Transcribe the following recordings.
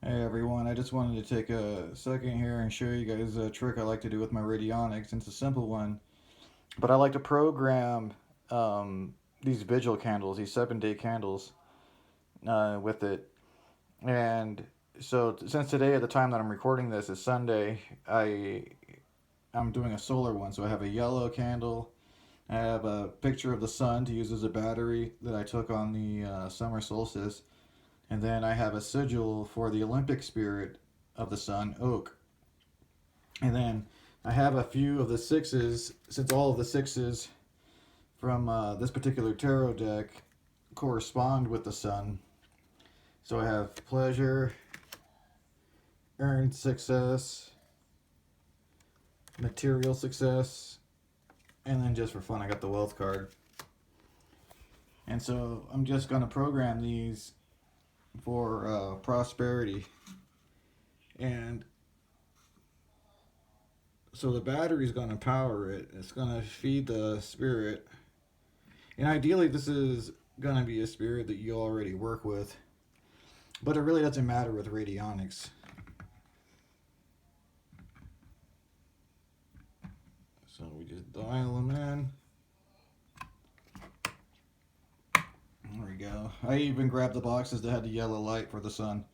Hey everyone, I just wanted to take a second here and show you guys a trick I like to do with my Radionics. It's a simple one, but I like to program these vigil candles, these 7-day candles, with it. And so since today, at the time that I'm recording this, is Sunday, I'm doing a solar one. So I have a yellow candle. I have a picture of the sun to use as a battery that I took on the summer solstice. And then I have a sigil for the Olympic spirit of the sun, oak. And then I have a few of the sixes, since all of the sixes from this particular tarot deck correspond with the sun. So I have pleasure, earned success, material success, and then just for fun, I got the wealth card. And so I'm just going to program these for prosperity. And so the battery's going to power it. It's going to feed the spirit. And ideally, this is going to be a spirit that you already work with. But it really doesn't matter with radionics. So we just dial them in. There we go. I even grabbed the boxes that had the yellow light for the sun.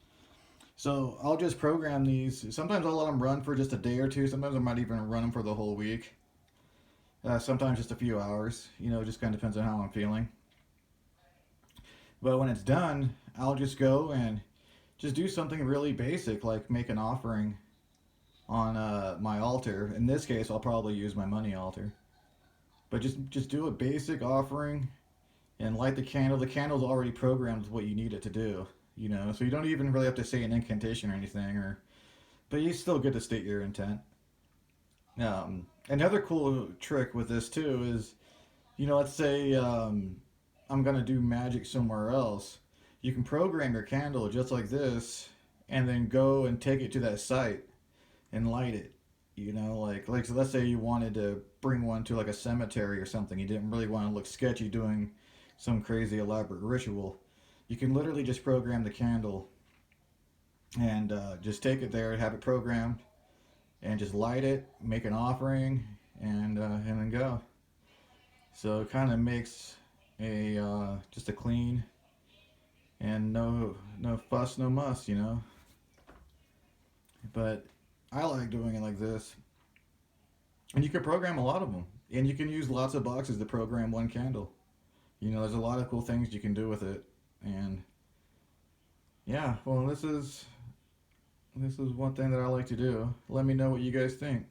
So I'll just program these. Sometimes I'll let them run for just a day or two. Sometimes I might even run them for the whole week. Sometimes just a few hours. It just kind of depends on how I'm feeling. But when it's done, I'll just go and just do something really basic, like make an offering on my altar. In this case, I'll probably use my money altar. But just do a basic offering and light the candle. The candle's already programmed what you need it to do. So you don't even really have to say an incantation or anything, but you still get to state your intent. Another cool trick with this too is, let's say I'm gonna do magic somewhere else. You can program your candle just like this, and then go and take it to that site and light it. Like so let's say you wanted to bring one to like a cemetery or something. You didn't really want to look sketchy doing some crazy elaborate ritual. You can literally just program the candle and just take it there, have it programmed, and just light it, make an offering, and then go. So it kind of makes a just a clean and no fuss, no muss. But I like doing it like this, and you can program a lot of them, and you can use lots of boxes to program one candle. There's a lot of cool things you can do with it, and yeah, well, this is one thing that I like to do. Let me know what you guys think.